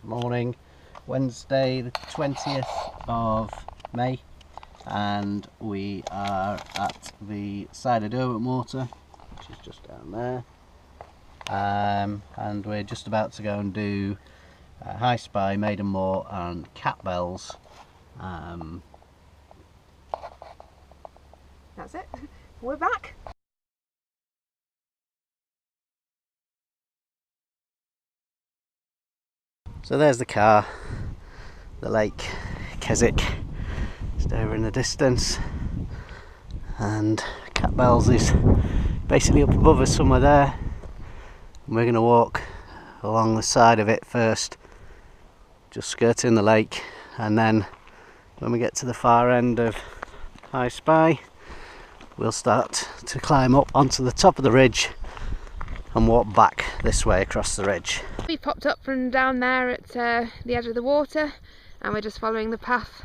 Morning, Wednesday the 20th of May, and we are at the side of Derwent Water, which is just down there, and we're just about to go and do High Spy, Maiden Moor and Cat Bells. That's it, we're back. So there's the car, the lake, Keswick, just over in the distance, and Cat Bells is basically up above us somewhere there, and we're going to walk along the side of it first, just skirting the lake, and then when we get to the far end of High Spy, we'll start to climb up onto the top of the ridge and walk back this way across the ridge. We popped up from down there at the edge of the water, and we're just following the path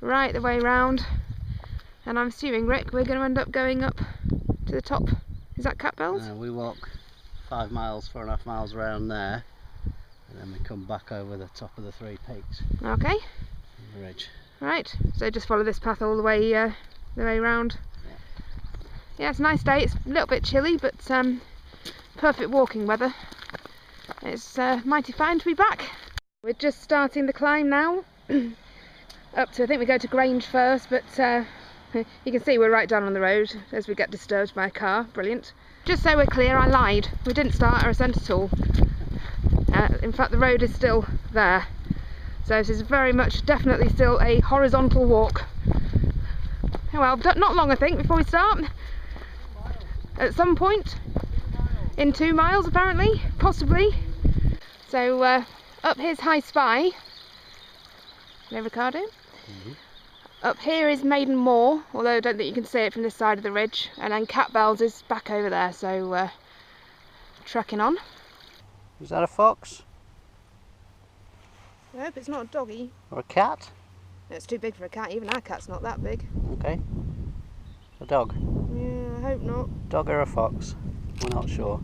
right the way round, and I'm assuming, Rick, we're going to end up going up to the top. Is that Cat Bells? We walk 5 miles, 4.5 miles around there, and then we come back over the top of the 3 peaks. Okay. The ridge. Right, so just follow this path all the way round. Yeah, it's a nice day. It's a little bit chilly, but perfect walking weather. It's mighty fine to be back. We're just starting the climb now. Up to, I think we go to Grange first, but you can see we're right down on the road as we get disturbed by a car. Brilliant. Just so we're clear, I lied. We didn't start our ascent at all. In fact, the road is still there. So this is very much, definitely still a horizontal walk. Well, not long I think before we start. At some point. In 2 miles apparently, possibly. So up here's High Spy. Hello, Ricardo. Up here is Maiden Moor, although I don't think you can see it from this side of the ridge. And then Cat Bells is back over there, so trekking on. Is that a fox? I hope it's not a doggy. Or a cat? It's too big for a cat, even our cat's not that big. Okay. A dog? Yeah, I hope not. Dog or a fox? We're not sure.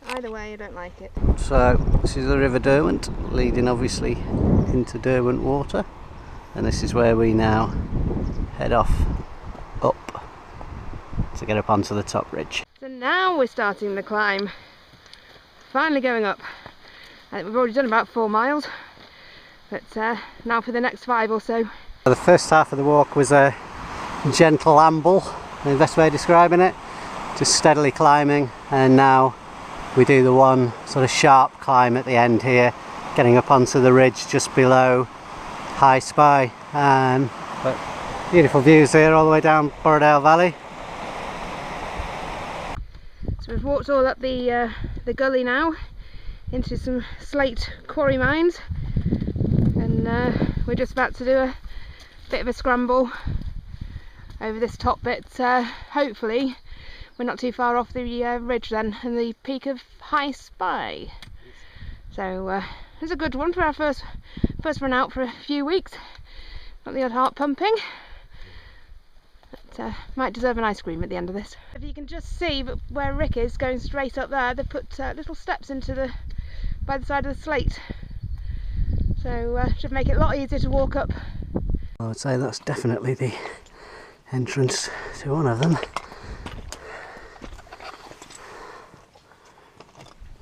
Either way, I don't like it. So this is the River Derwent, leading obviously into Derwent Water, and this is where we now head off up to get up onto the top ridge. So now we're starting the climb. Finally going up. I think we've already done about 4 miles, but now for the next 5 or so. The first half of the walk was a gentle amble, the best way of describing it. Just steadily climbing, and now we do the one sort of sharp climb at the end here, getting up onto the ridge just below High Spy. But beautiful views here all the way down Borrowdale Valley. So we've walked all up the gully now into some slate quarry mines, and we're just about to do a bit of a scramble over this top bit. Hopefully we're not too far off the ridge then, and the peak of High Spy. So it's a good one for our first run out for a few weeks. Got the odd heart pumping. But might deserve an ice cream at the end of this. If you can just see where Rick is going straight up there, they've put little steps into by the side of the slate. So should make it a lot easier to walk up. I would say that's definitely the entrance to one of them.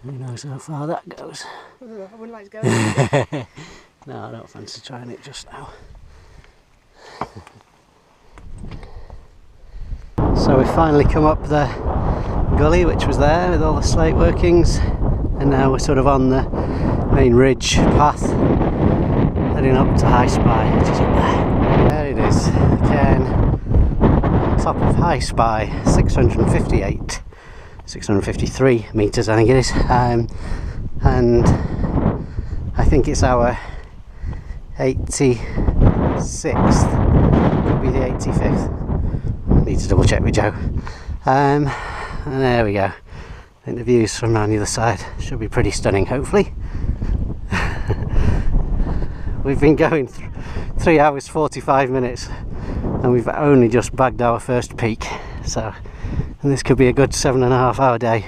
Who knows how far that goes? I wouldn't like to go there. No, I don't fancy trying it just now. So we finally come up the gully which was there with all the slate workings, and now we're sort of on the main ridge path heading up to High Spy, which is up there. There it is, again, top of High Spy, 653 metres I think it is, and I think it's our 86th, could be the 85th, need to double check with Joe, and there we go. I think the views from around the other side should be pretty stunning, hopefully. We've been going 3 hours 45 minutes and we've only just bagged our first peak, so and this could be a good 7.5 hour day.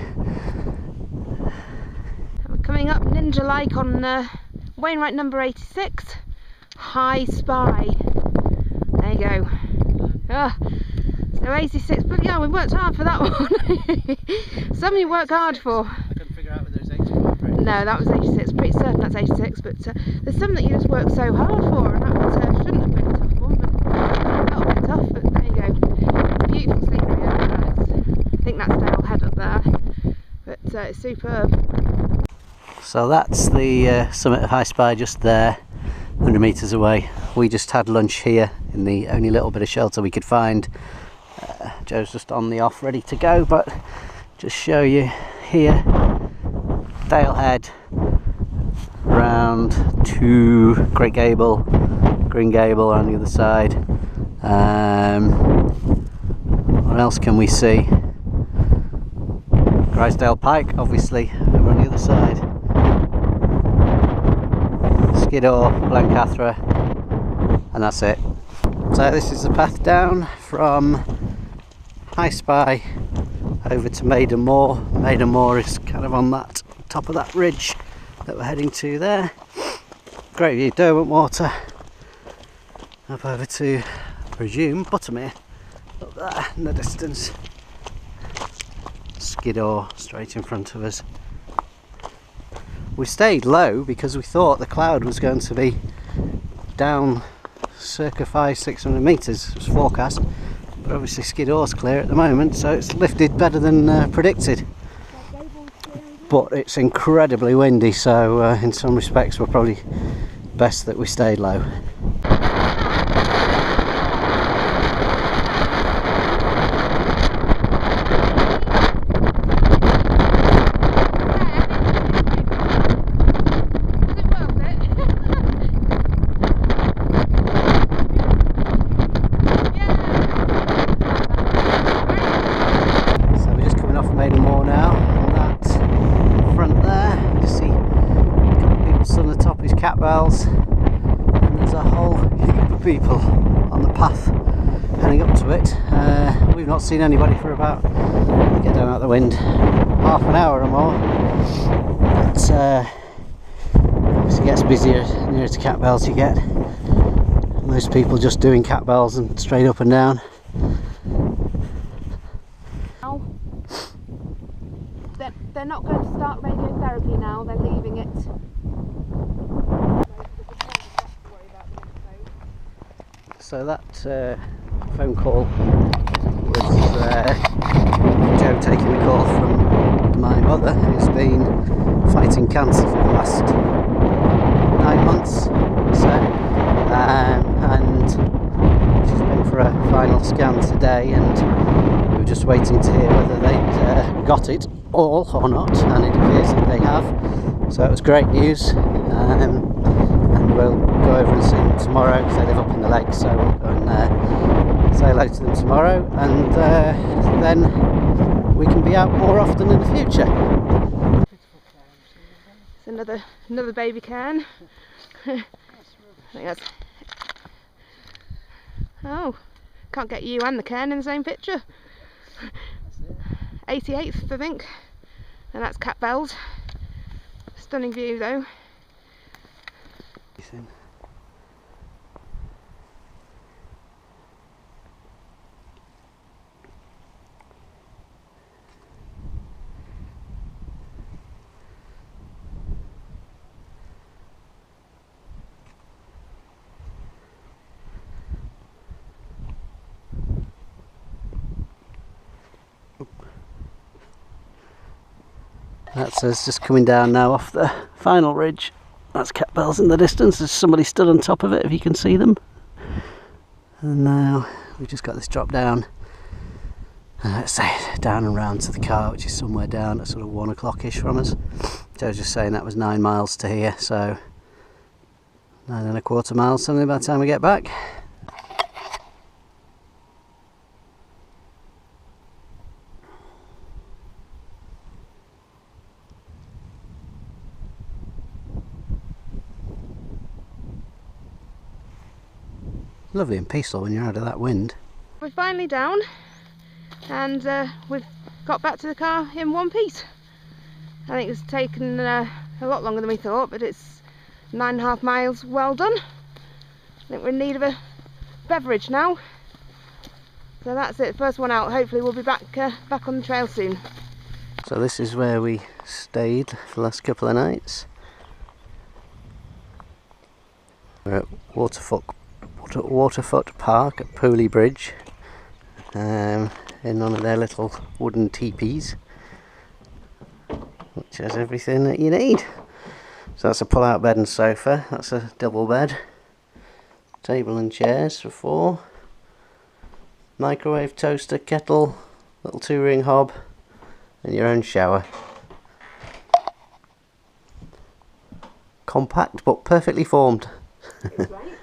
We're coming up ninja like on Wainwright number 86, High Spy. There you go. So 86, but yeah, we worked hard for that one. Some you work hard for. I couldn't figure out whether it was 85. No, that was 86. Pretty certain that's 86, but there's some that you just work so hard for, and that shouldn't have been a tough one, but a little bit tough. But there you go. Beautiful scenery over there. I think that's Dale Head up there, but it's superb. So that's the summit of High Spy, just there, 100 metres away. We just had lunch here in the only little bit of shelter we could find. Joe's just on the off, ready to go, but just show you here, Dale Head, round to Great Gable, Green Gable on the other side. What else can we see? Grisdale Pike, obviously, over on the other side. Skiddaw, Blencathra, and that's it. So this is the path down from High Spy over to Maiden Moor. Maiden Moor is kind of on that top of that ridge that we're heading to there. Great view, Derwent Water. Up over to, I presume, Buttermere, up there in the distance. Skiddaw straight in front of us. We stayed low because we thought the cloud was going to be down circa 500-600 metres, it was forecast, but obviously Skiddaw's clear at the moment, so it's lifted better than predicted. But it's incredibly windy, so in some respects we're probably best that we stayed low. And there's a whole heap of people on the path heading up to it. We've not seen anybody for about, get down out the wind, half an hour or more. But obviously it gets busier nearer to Cat Bells you get. Most people just doing Cat Bells and straight up and down. They're not going to start radiotherapy now, they're leaving it. So that phone call was Joe taking the call from my mother, who's been fighting cancer for the last 9 months, so, and she's been for a final scan today, and we were just waiting to hear whether they'd got it all or not, and it appears that they have. So it was great news. And we'll go over and see them tomorrow because they live up in the lake, so we'll go and say hello to them tomorrow, and then we can be out more often in the future. It's another baby cairn. I think that's... Oh, can't get you and the cairn in the same picture. 88th, I think, and that's Cat Bells. Stunning view though. That's us just coming down now off the final ridge. That's Cat Bells in the distance. There's somebody stood on top of it, if you can see them. And now we've just got this drop down, let's say down and round to the car, which is somewhere down at sort of 1 o'clock-ish from us. Joe was just saying that was 9 miles to here, so 9¼ miles something by the time we get back. Lovely and peaceful when you're out of that wind. We're finally down, and we've got back to the car in one piece. I think it's taken a lot longer than we thought, but it's 9.5 miles well done. I think we're in need of a beverage now. So that's it, first one out. Hopefully we'll be back on the trail soon. So this is where we stayed for the last couple of nights. We're at Waterfoot Park at Pooley Bridge, in one of their little wooden teepees, which has everything that you need. So that's a pull-out bed and sofa, that's a double bed, table and chairs for 4, microwave, toaster, kettle, little 2-ring hob, and your own shower. Compact but perfectly formed. It's right.